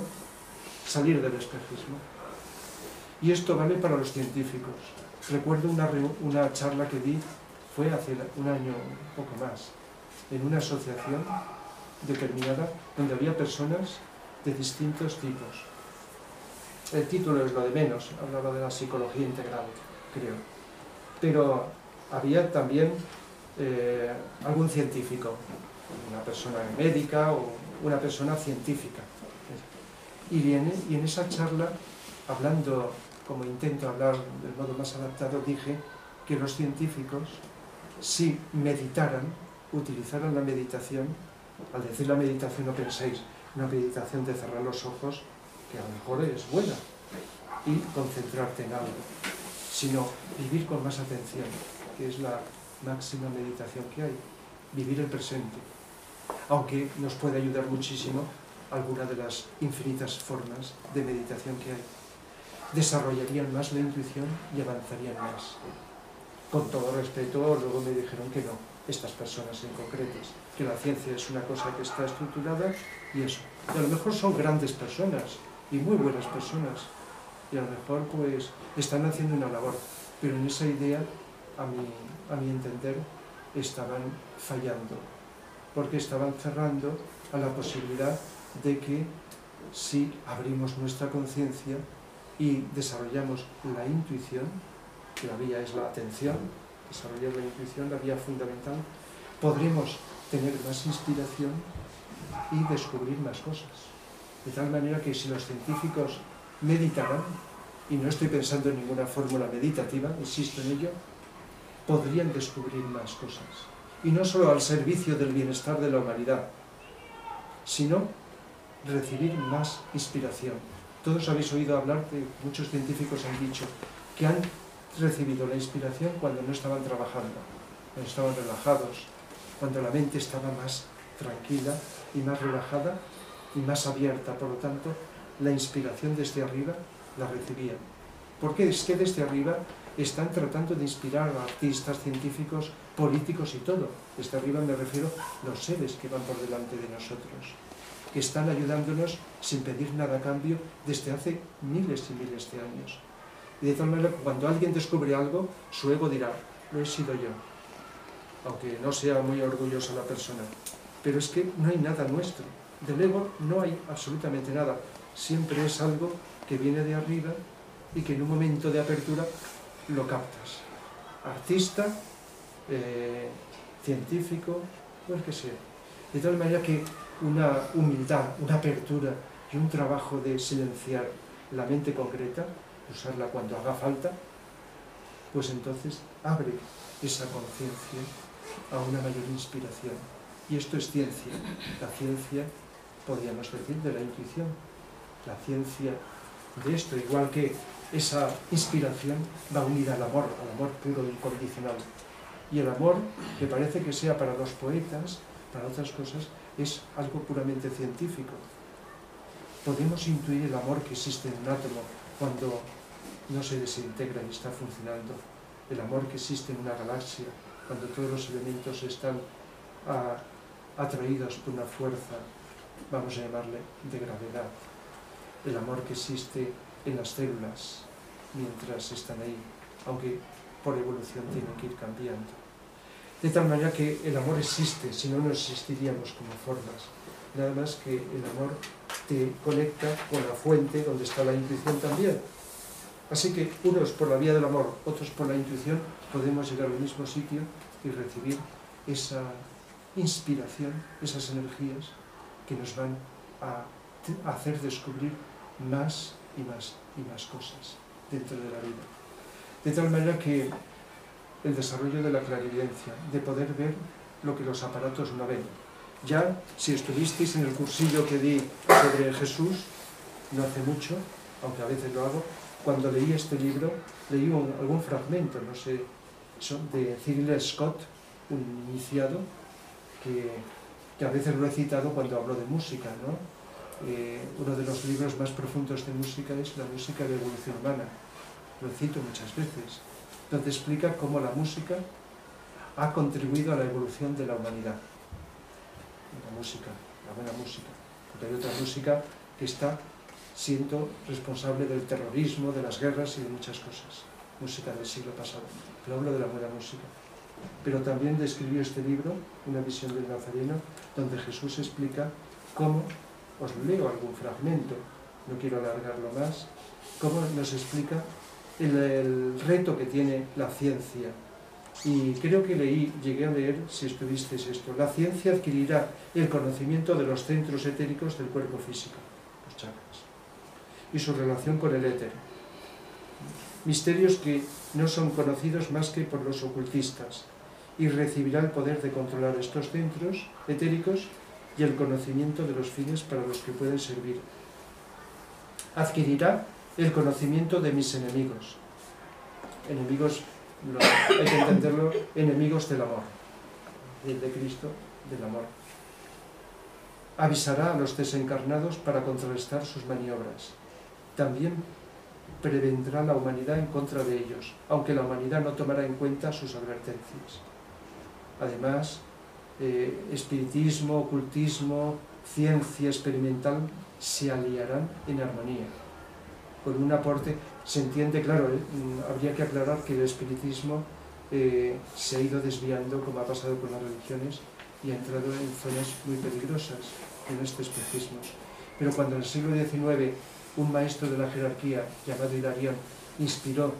salir del espejismo. Y esto vale para los científicos. recuerdo una charla que di, fue hace un año, un poco más, en una asociación determinada donde había personas de distintos tipos. El título es lo de menos, hablaba de la psicología integral, creo. Pero había también algún científico, una persona médica o una persona científica. Y en esa charla, hablando, como intento hablar del modo más adaptado, dije que los científicos, si meditaran, utilizaran la meditación, al decir la meditación no penséis, una meditación de cerrar los ojos, que a lo mejor es buena, y concentrarte en algo, sino vivir con más atención, que es la máxima meditación que hay, vivir el presente, aunque nos puede ayudar muchísimo alguna de las infinitas formas de meditación que hay. Desarrollarían más la intuición y avanzarían más. Con todo respeto, luego me dijeron que no, estas personas en concretos, que la ciencia es una cosa que está estructurada y eso. Y a lo mejor son grandes personas y muy buenas personas, y a lo mejor pues están haciendo una labor, pero en esa idea, a mi entender, estaban fallando, porque estaban cerrando a la posibilidad de que si abrimos nuestra conciencia y desarrollamos la intuición, que la vía es la atención, desarrollar la intuición, la vía fundamental, podremos tener más inspiración y descubrir más cosas. De tal manera que si los científicos meditaran, y no estoy pensando en ninguna fórmula meditativa, insisto en ello, podrían descubrir más cosas. Y no solo al servicio del bienestar de la humanidad, sino recibir más inspiración. Todos habéis oído hablar de, muchos científicos han dicho, que han recibido la inspiración cuando no estaban trabajando, cuando estaban relajados, cuando la mente estaba más tranquila y más relajada y más abierta. Por lo tanto, la inspiración desde arriba la recibían. Porque es que desde arriba están tratando de inspirar a artistas, científicos, políticos y todo. Desde arriba me refiero a los seres que van por delante de nosotros, que están ayudándonos sin pedir nada a cambio desde hace miles y miles de años. Y de tal manera que cuando alguien descubre algo, su ego dirá, lo he sido yo, aunque no sea muy orgullosa la persona. Pero es que no hay nada nuestro. Del ego no hay absolutamente nada. Siempre es algo que viene de arriba y que en un momento de apertura lo captas. Artista, científico, o el que sea. De tal manera que una humildad, una apertura y un trabajo de silenciar la mente concreta, usarla cuando haga falta, pues entonces abre esa conciencia a una mayor inspiración. Y esto es ciencia. La ciencia, podríamos decir, de la intuición. La ciencia de esto, igual que esa inspiración va unida al amor puro e incondicional. Y el amor, que parece que sea para los poetas, para otras cosas, es algo puramente científico. Podemos intuir el amor que existe en un átomo cuando no se desintegra y está funcionando. El amor que existe en una galaxia, cuando todos los elementos están atraídos por una fuerza, vamos a llamarle, de gravedad. El amor que existe en las células mientras están ahí, aunque por evolución tienen que ir cambiando. De tal manera que el amor existe, si no, no existiríamos como formas. Nada más que el amor te conecta con la fuente donde está la intuición también. Así que unos por la vía del amor, otros por la intuición, podemos llegar al mismo sitio y recibir esa inspiración, esas energías que nos van a hacer descubrir más y más y más cosas dentro de la vida. De tal manera que el desarrollo de la clarividencia, de poder ver lo que los aparatos no ven. Ya, si estuvisteis en el cursillo que di sobre Jesús, no hace mucho, aunque a veces lo hago, cuando leí este libro, leí algún fragmento, no sé, de Cyril Scott, un iniciado, que a veces lo he citado cuando hablo de música, ¿no? Uno de los libros más profundos de música es La música de evolución humana. Lo cito muchas veces, donde explica cómo la música ha contribuido a la evolución de la humanidad. La música, la buena música. Porque hay otra música que está siendo responsable del terrorismo, de las guerras y de muchas cosas. música del siglo pasado, pero hablo de la buena música. Pero también describió este libro, Una visión del Nazareno, donde Jesús explica cómo, os leo algún fragmento, no quiero alargarlo más, cómo nos explica el reto que tiene la ciencia. Y creo que llegué a leer, si estuvisteis esto, la ciencia adquirirá el conocimiento de los centros etéricos del cuerpo físico, los chakras, y su relación con el éter. Misterios que no son conocidos más que por los ocultistas, y recibirá el poder de controlar estos centros etéricos y el conocimiento de los fines para los que pueden servir. Adquirirá el conocimiento de mis enemigos. Enemigos, hay que entenderlo, enemigos del amor, el de Cristo, del amor. Avisará a los desencarnados para contrarrestar sus maniobras. También prevendrá la humanidad en contra de ellos, aunque la humanidad no tomará en cuenta sus advertencias. Además, espiritismo, ocultismo, ciencia experimental se aliarán en armonía, con un aporte. Se entiende, claro, habría que aclarar que el espiritismo se ha ido desviando, como ha pasado con las religiones, y ha entrado en zonas muy peligrosas, en este especismo. Pero cuando en el siglo XIX un maestro de la jerarquía llamado Hilarión inspiró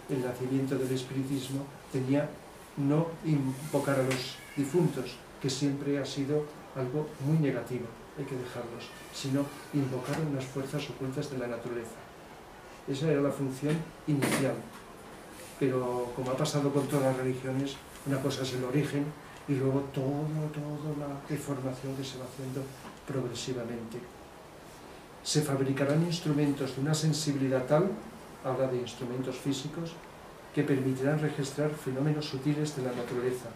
el nacimiento del espiritismo, tenía no invocar a los difuntos, que siempre ha sido algo muy negativo, hay que dejarlos, sino invocar unas fuerzas ocultas de la naturaleza. Esa era la función inicial, pero como ha pasado con todas las religiones, una cosa es el origen y luego toda la deformación que se va haciendo progresivamente. Se fabricarán instrumentos de una sensibilidad tal, habla de instrumentos físicos, que permitirán registrar fenómenos sutiles de la naturaleza.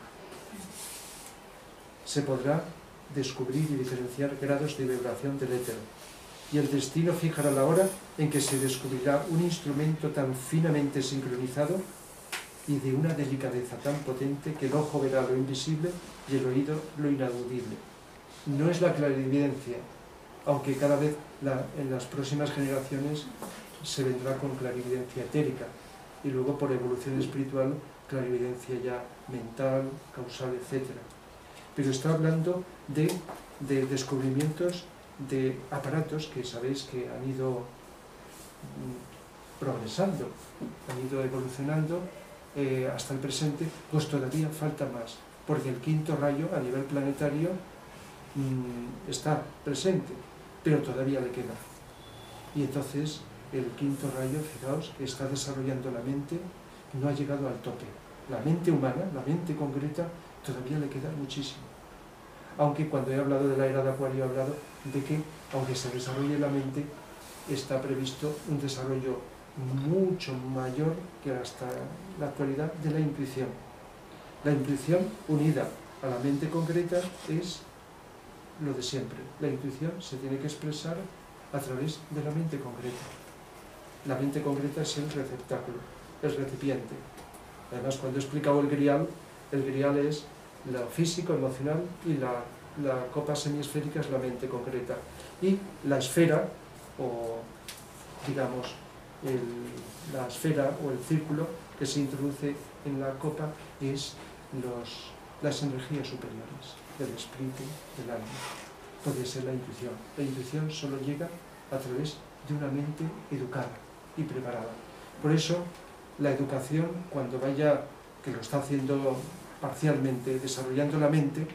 Se podrá descubrir y diferenciar grados de vibración del éter, y el destino fijará la hora en que se descubrirá un instrumento tan finamente sincronizado y de una delicadeza tan potente que el ojo verá lo invisible y el oído lo inaudible. No es la clarividencia, aunque cada vez en las próximas generaciones se vendrá con clarividencia etérica, y luego por evolución espiritual, clarividencia ya mental, causal, etc. Pero está hablando de descubrimientos de aparatos que sabéis que han ido progresando, han ido evolucionando hasta el presente, pues todavía falta más, porque el quinto rayo a nivel planetario está presente, pero todavía le queda. Y entonces el quinto rayo, fijaos, que está desarrollando la mente, no ha llegado al tope. La mente humana, la mente concreta, todavía le queda muchísimo. Aunque cuando he hablado de la era de Acuario he hablado de que, aunque se desarrolle la mente, está previsto un desarrollo mucho mayor que hasta la actualidad de la intuición. La intuición unida a la mente concreta es lo de siempre. La intuición se tiene que expresar a través de la mente concreta. La mente concreta es el receptáculo, el recipiente. Además, cuando he explicado el grial es lo físico, emocional, y la copa semiesférica es la mente concreta. Y la esfera, o digamos, la esfera o el círculo que se introduce en la copa es las energías superiores del espíritu, del alma. Puede ser la intuición. La intuición solo llega a través de una mente educada y preparada. Por eso, la educación, cuando vaya, que lo está haciendo parcialmente, desarrollando la mente,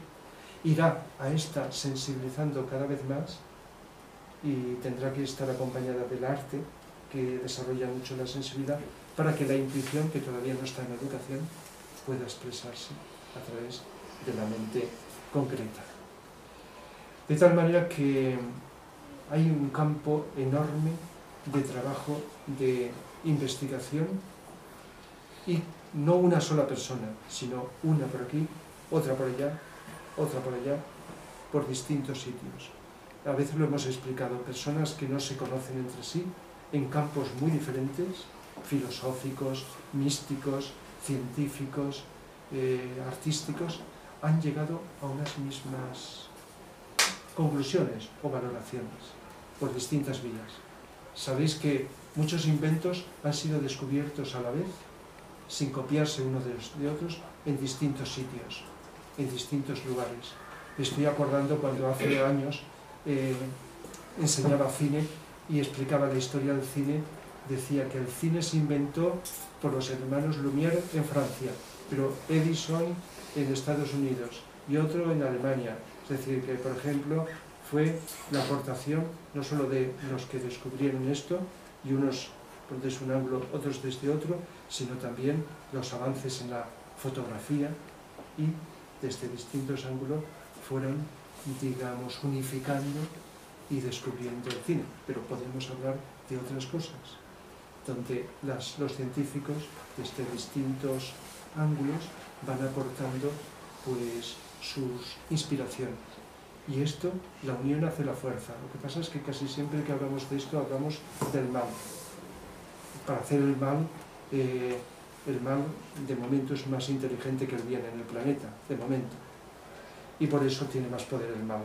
irá a esta sensibilizando cada vez más y tendrá que estar acompañada del arte, que desarrolla mucho la sensibilidad, para que la intuición, que todavía no está en la educación, pueda expresarse a través de la mente concreta. De tal manera que hay un campo enorme de trabajo, de investigación, y no una sola persona, sino una por aquí, otra por allá, por distintos sitios. A veces lo hemos explicado, personas que no se conocen entre sí, en campos muy diferentes, filosóficos, místicos, científicos, artísticos, han llegado a unas mismas conclusiones o valoraciones por distintas vías. Sabéis que muchos inventos han sido descubiertos a la vez sin copiarse unos de otros, en distintos sitios, en distintos lugares. Me estoy acordando cuando hace años enseñaba cine y explicaba la historia del cine. Decía que el cine se inventó por los hermanos Lumière en Francia, pero Edison en Estados Unidos y otro en Alemania. Es decir, que por ejemplo fue la aportación no solo de los que descubrieron esto, y unos desde un ángulo, otros desde otro, sino también los avances en la fotografía, y desde distintos ángulos fueron, digamos, unificando y descubriendo el cine. Pero podemos hablar de otras cosas, donde los científicos desde distintos ángulos van aportando pues sus inspiraciones. Y esto, la unión hace la fuerza. Lo que pasa es que casi siempre que hablamos de esto hablamos del mal. Para hacer el mal de momento es más inteligente que el bien en el planeta, de momento. Y por eso tiene más poder el mal,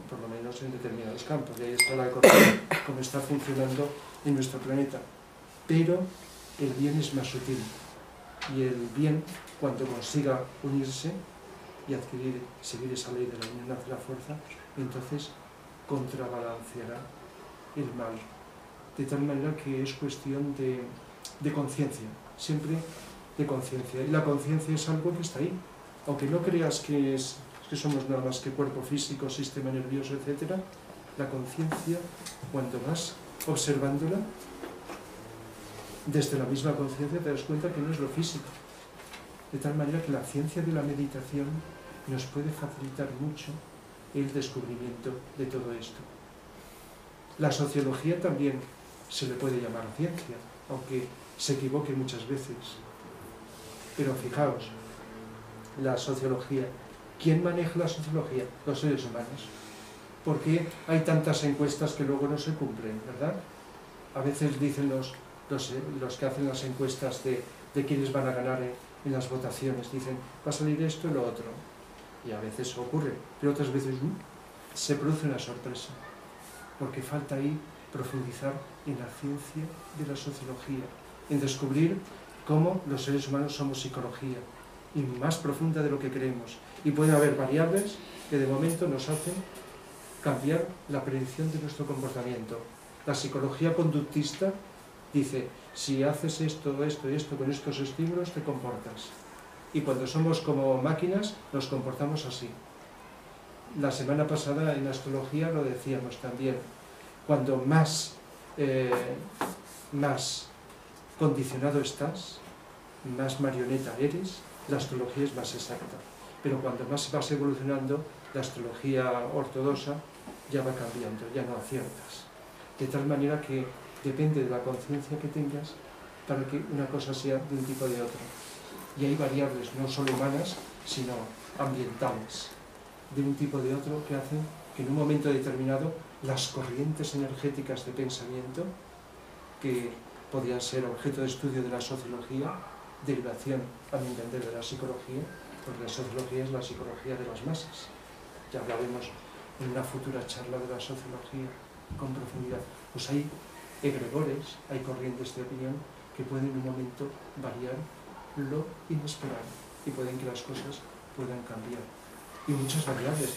por lo menos en determinados campos. Y ahí está la economía, cómo está funcionando en nuestro planeta. Pero el bien es más sutil. Y el bien, cuando consiga unirse y seguir esa ley de la unión hace la fuerza, entonces contrabalanceará el mal. De tal manera que es cuestión de conciencia, siempre de conciencia. Y la conciencia es algo que está ahí. Aunque no creas que somos nada más que cuerpo físico, sistema nervioso, etc., la conciencia, cuanto más observándola, desde la misma conciencia te das cuenta que no es lo físico. De tal manera que la ciencia de la meditación nos puede facilitar mucho el descubrimiento de todo esto. La sociología también se le puede llamar ciencia, aunque se equivoque muchas veces. Pero fijaos, la sociología, ¿quién maneja la sociología? Los seres humanos. ¿Por qué hay tantas encuestas que luego no se cumplen, verdad? A veces dicen los que hacen las encuestas de quiénes van a ganar en las votaciones, dicen, va a salir esto y lo otro. Y a veces ocurre, pero otras veces se produce una sorpresa, porque falta ahí profundizar en la ciencia de la sociología, en descubrir cómo los seres humanos somos psicología, y más profunda de lo que creemos. Y puede haber variables que de momento nos hacen cambiar la predicción de nuestro comportamiento. La psicología conductista dice, si haces esto, esto y esto con estos estímulos, te comportas. Y cuando somos como máquinas, nos comportamos así. La semana pasada en astrología lo decíamos también. Cuando más condicionado estás, más marioneta eres, la astrología es más exacta. Pero cuando más vas evolucionando, la astrología ortodoxa ya va cambiando, ya no aciertas. De tal manera que depende de la conciencia que tengas para que una cosa sea de un tipo o de otro. Y hay variables no solo humanas, sino ambientales, de un tipo o de otro, que hacen que en un momento determinado las corrientes energéticas de pensamiento, que podían ser objeto de estudio de la sociología, derivación, a mi entender, de la psicología, porque la sociología es la psicología de las masas. Ya hablaremos en una futura charla de la sociología con profundidad. Pues hay egregores, hay corrientes de opinión que pueden en un momento variar lo inesperado y pueden que las cosas puedan cambiar. Y muchas variables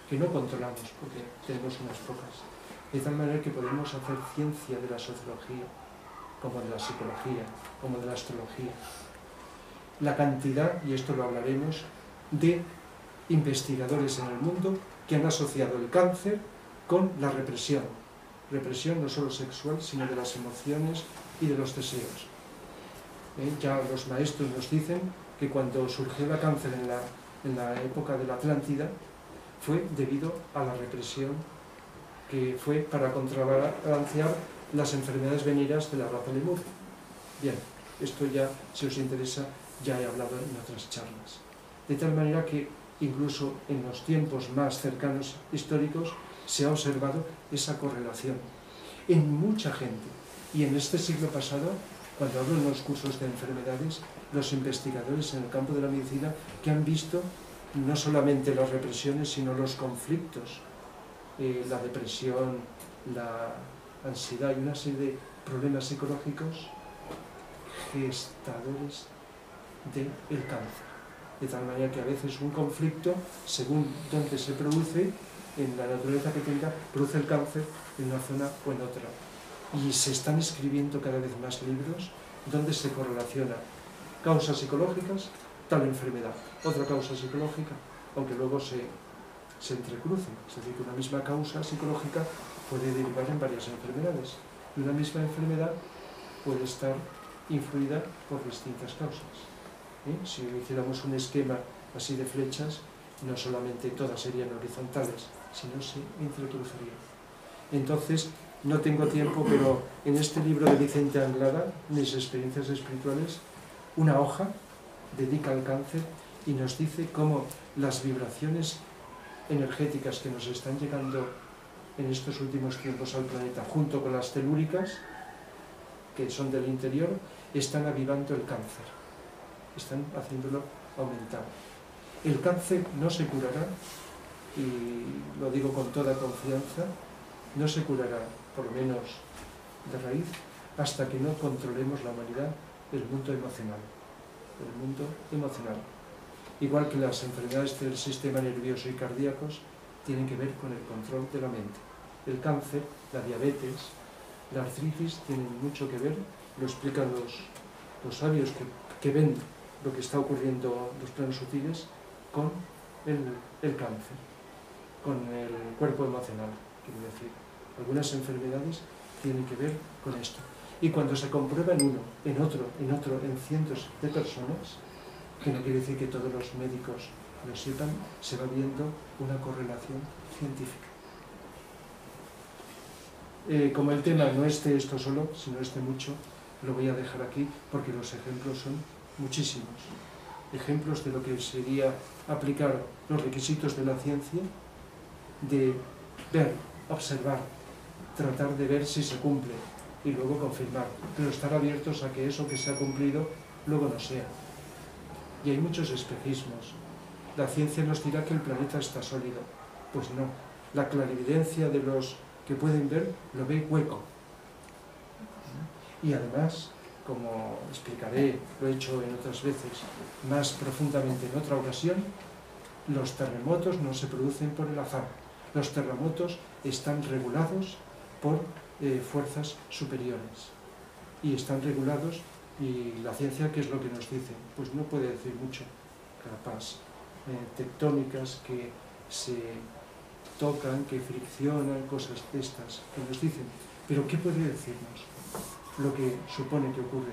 que no controlamos porque tenemos unas pocas. De tal manera que podemos hacer ciencia de la sociología, como de la psicología, como de la astrología. La cantidad, y esto lo hablaremos, de investigadores en el mundo que han asociado el cáncer con la represión. Represión no solo sexual, sino de las emociones y de los deseos. Ya los maestros nos dicen que cuando surgió el cáncer en la época de la Atlántida, fue debido a la represión, que fue para contrabalancear las enfermedades venidas de la raza lemur. Bien, esto ya, si os interesa, ya he hablado en otras charlas. De tal manera que incluso en los tiempos más cercanos históricos se ha observado esa correlación en mucha gente. Y en este siglo pasado, cuando hablo en los cursos de enfermedades, los investigadores en el campo de la medicina que han visto no solamente las represiones, sino los conflictos, la depresión, la ansiedad y una serie de problemas psicológicos gestadores del cáncer. De tal manera que a veces un conflicto, según dónde se produce, en la naturaleza que tenga, produce el cáncer en una zona o en otra. Y se están escribiendo cada vez más libros donde se correlaciona causas psicológicas, tal enfermedad, otra causa psicológica, aunque luego se entrecrucen. Es decir, que una misma causa psicológica puede derivar en varias enfermedades. Y una misma enfermedad puede estar influida por distintas causas. Si hiciéramos un esquema así de flechas, no solamente todas serían horizontales, sino se entrecruzarían. Entonces, no tengo tiempo, pero en este libro de Vicente Anglada, Mis experiencias espirituales, una hoja dedica al cáncer y nos dice cómo las vibraciones energéticas que nos están llegando en estos últimos tiempos al planeta, junto con las telúricas, que son del interior, están avivando el cáncer, están haciéndolo aumentar. El cáncer no se curará, y lo digo con toda confianza, no se curará, por lo menos de raíz, hasta que no controlemos la humanidad del mundo emocional. El mundo emocional. Igual que las enfermedades del sistema nervioso y cardíacos tienen que ver con el control de la mente. El cáncer, la diabetes, la artritis tienen mucho que ver, lo explican los sabios que ven lo que está ocurriendo en los planos sutiles, con el cáncer, con el cuerpo emocional, quiero decir. Algunas enfermedades tienen que ver con esto. Y cuando se comprueba en uno, en otro, en cientos de personas, que no quiere decir que todos los médicos lo sepan, se va viendo una correlación científica. Como el tema no es de esto solo, sino es de mucho, lo voy a dejar aquí porque los ejemplos son muchísimos. Ejemplos de lo que sería aplicar los requisitos de la ciencia, de ver, observar, tratar de ver si se cumple y luego confirmar, pero estar abiertos a que eso que se ha cumplido luego no sea. Y hay muchos espejismos. La ciencia nos dirá que el planeta está sólido. Pues no. La clarividencia de los que pueden ver lo ve hueco. Y además, como explicaré, lo he hecho en otras veces, más profundamente en otra ocasión, los terremotos no se producen por el azar. Los terremotos están regulados por fuerzas superiores. Y están regulados. Y la ciencia, ¿qué es lo que nos dice? Pues no puede decir mucho, capaz. Tectónicas que se tocan, que friccionan, cosas de estas que nos dicen. Pero ¿qué puede decirnos? Lo que supone que ocurre.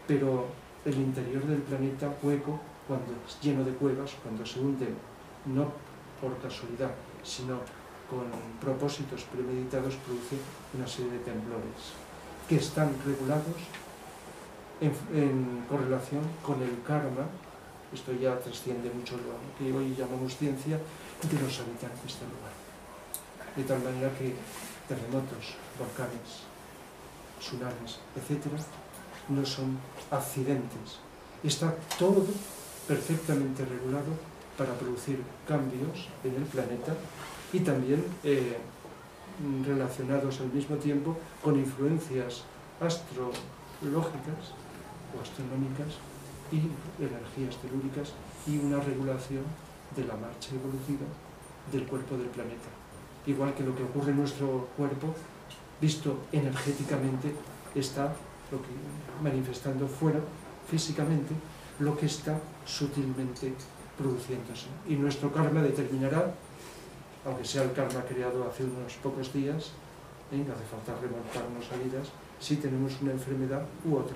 Pero el interior del planeta hueco, cuando es lleno de cuevas, cuando se hunde, no por casualidad, sino con propósitos premeditados, produce una serie de temblores que están regulados en correlación con el karma. Esto ya trasciende mucho lo que hoy llamamos ciencia, de los habitantes del lugar. De tal manera que terremotos, volcanes, tsunamis, etc., no son accidentes. Está todo perfectamente regulado para producir cambios en el planeta y también relacionados al mismo tiempo con influencias astrológicas o astronómicas y energías telúricas y una regulación de la marcha evolutiva del cuerpo del planeta. Igual que lo que ocurre en nuestro cuerpo, visto energéticamente, está lo que, manifestando fuera, físicamente, lo que está sutilmente produciéndose. Y nuestro karma determinará, aunque sea el karma creado hace unos pocos días, no hace falta remontarnos a vidas, si tenemos una enfermedad u otra,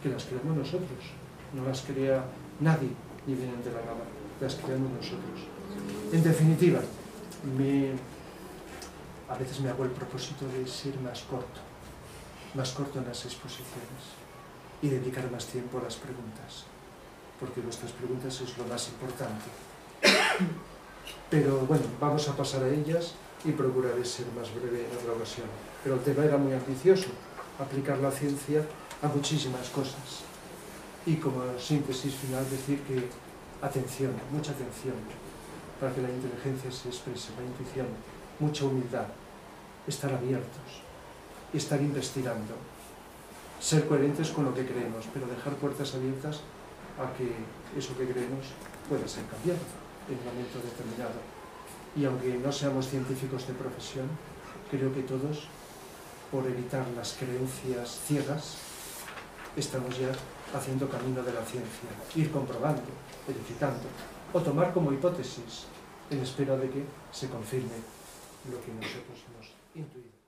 que las creamos nosotros, no las crea nadie, ni vienen de la nada, las creamos nosotros. En definitiva, a veces me hago el propósito de ser más corto en las exposiciones y dedicar más tiempo a las preguntas, porque vuestras preguntas es lo más importante. Pero bueno, vamos a pasar a ellas y procuraré ser más breve en otra ocasión. Pero el tema era muy ambicioso, aplicar la ciencia a muchísimas cosas. Y como síntesis final decir que atención, mucha atención, para que la inteligencia se exprese, la intuición, mucha humildad, estar abiertos, estar investigando, ser coherentes con lo que creemos, pero dejar puertas abiertas a que eso que creemos pueda ser cambiado en un momento determinado. Y aunque no seamos científicos de profesión, creo que todos, por evitar las creencias ciegas, estamos ya haciendo camino de la ciencia, ir comprobando, verificando, o tomar como hipótesis en espera de que se confirme lo que nosotros hemos intuido.